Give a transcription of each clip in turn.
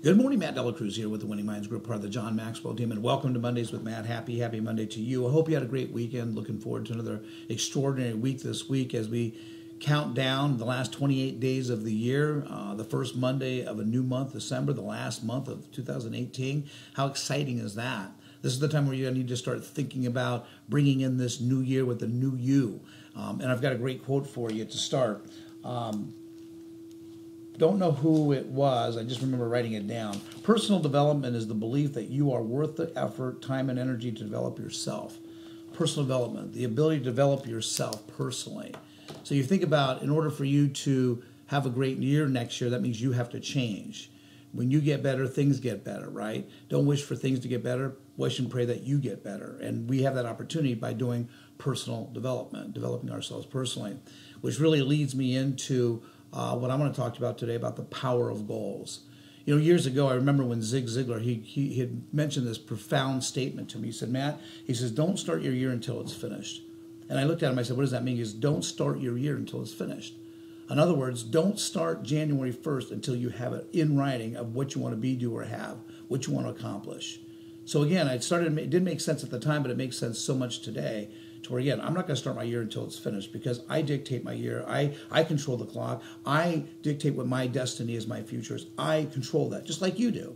Good morning, Matt Delacruz here with the Winning Minds Group, part of the John Maxwell team, and welcome to Mondays with Matt. Happy Monday to you. I hope you had a great weekend. Looking forward to another extraordinary week this week as we count down the last 28 days of the year, the first Monday of a new month, December, the last month of 2018. How exciting is that? This is the time where you need to start thinking about bringing in this new year with a new you. And I've got a great quote for you to start. Don't know who it was. I just remember writing it down. Personal development is the belief that you are worth the effort, time, and energy to develop yourself. Personal development, the ability to develop yourself personally. So you think about, in order for you to have a great year next year, that means you have to change. When you get better, things get better, right? Don't wish for things to get better. Wish and pray that you get better. And we have that opportunity by doing personal development, developing ourselves personally, which really leads me into what I'm going to talk about today about the power of goals. You know, years ago, I remember when Zig Ziglar, he had mentioned this profound statement to me. He said, Matt, he says, don't start your year until it's finished. And I looked at him, I said, what does that mean? He says, don't start your year until it's finished. In other words, don't start January 1st until you have it in writing of what you want to be, do, or have, what you want to accomplish. So again, it didn't make sense at the time, but it makes sense so much today to where, again, I'm not going to start my year until it's finished because I dictate my year. I control the clock. I dictate what my destiny is, my future is. I control that, just like you do.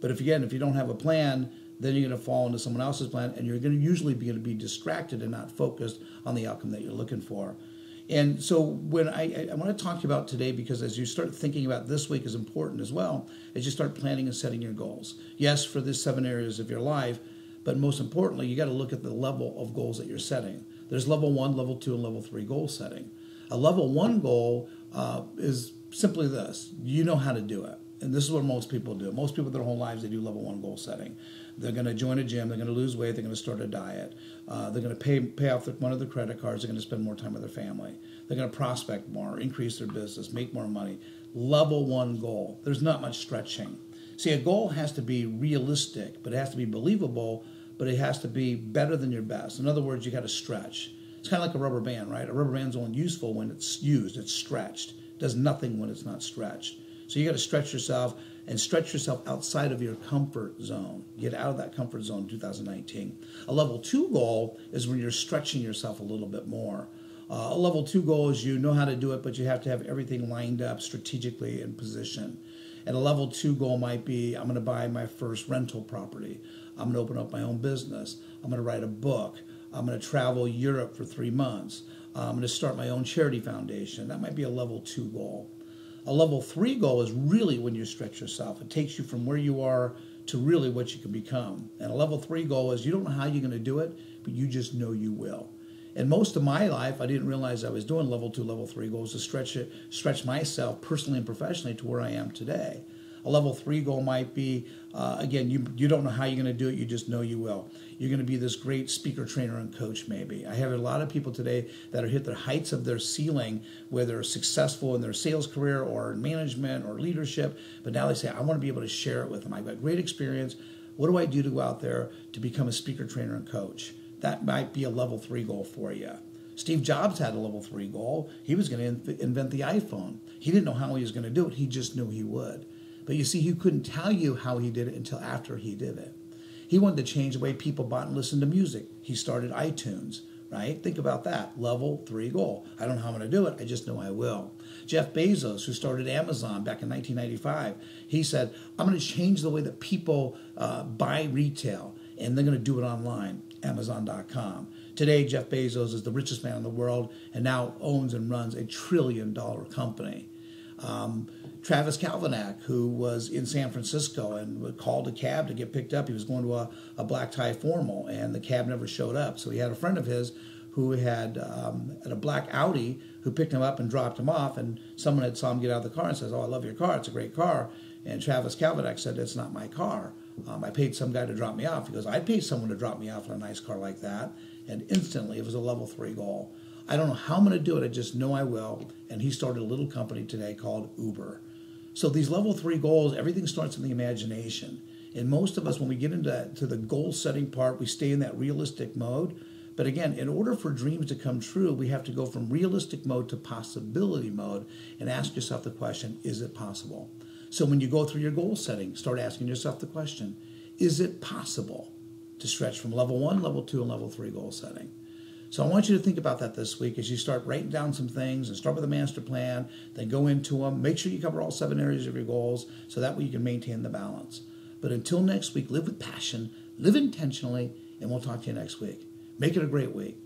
But if you don't have a plan, then you're going to fall into someone else's plan, and you're going to usually be distracted and not focused on the outcome that you're looking for. And so when I want to talk to you about today, because as you start thinking about this week is important as well, as you start planning and setting your goals. Yes, for these 7 areas of your life, but most importantly, you got to look at the level of goals that you're setting. There's level 1, level 2, and level 3 goal setting. A level 1 goal is simply this. You know how to do it. And this is what most people do. Most people their whole lives, they do level 1 goal setting. They're going to join a gym. They're going to lose weight. They're going to start a diet. They're going to pay off one of their credit cards. They're going to spend more time with their family. They're going to prospect more, increase their business, make more money. Level 1 goal. There's not much stretching. See, a goal has to be realistic, but it has to be believable, but it has to be better than your best. In other words, you got to stretch. It's kind of like a rubber band, right? A rubber band's only useful when it's used. It's stretched. It does nothing when it's not stretched. So you got to stretch yourself and stretch yourself outside of your comfort zone. Get out of that comfort zone in 2019. A level 2 goal is when you're stretching yourself a little bit more. A level 2 goal is you know how to do it, but you have to have everything lined up strategically in position. And a level 2 goal might be, I'm going to buy my first rental property. I'm going to open up my own business. I'm going to write a book. I'm going to travel Europe for 3 months. I'm going to start my own charity foundation. That might be a level 2 goal. A level 3 goal is really when you stretch yourself. It takes you from where you are to really what you can become. And a level 3 goal is you don't know how you're going to do it, but you just know you will. And most of my life, I didn't realize I was doing level 2, level 3 goals to stretch myself personally and professionally to where I am today. A level 3 goal might be, again, you don't know how you're going to do it, you just know you will. You're going to be this great speaker, trainer, and coach maybe. I have a lot of people today that are hit the heights of their ceiling, where they're successful in their sales career or in management or leadership, but now they say, I want to be able to share it with them. I've got great experience. What do I do to go out there to become a speaker, trainer, and coach? That might be a level 3 goal for you. Steve Jobs had a level 3 goal. He was going to invent the iPhone. He didn't know how he was going to do it. He just knew he would. But you see, he couldn't tell you how he did it until after he did it. He wanted to change the way people bought and listened to music. He started iTunes, right? Think about that. Level 3 goal. I don't know how I'm going to do it. I just know I will. Jeff Bezos, who started Amazon back in 1995, he said, I'm going to change the way that people buy retail, and they're going to do it online. Amazon.com. Today, Jeff Bezos is the richest man in the world and now owns and runs a $1 trillion company. Travis Kalanick, who was in San Francisco and called a cab to get picked up. He was going to a black tie formal, and the cab never showed up. So he had a friend of his who had a black Audi who picked him up and dropped him off, and someone had saw him get out of the car and says, oh, I love your car. It's a great car. And Travis Kalanick said, it's not my car. I paid some guy to drop me off. He goes, I'd pay someone to drop me off in a nice car like that. And instantly, it was a level 3 goal. I don't know how I'm going to do it. I just know I will. And he started a little company today called Uber. So these level 3 goals, everything starts in the imagination. And most of us, when we get into the goal setting part, we stay in that realistic mode. But again, in order for dreams to come true, we have to go from realistic mode to possibility mode and ask yourself the question, is it possible? So when you go through your goal setting, start asking yourself the question, is it possible to stretch from level 1, level 2, and level 3 goal setting? So I want you to think about that this week as you start writing down some things and start with a master plan, then go into them. Make sure you cover all 7 areas of your goals so that way you can maintain the balance. But until next week, live with passion, live intentionally, and we'll talk to you next week. Make it a great week.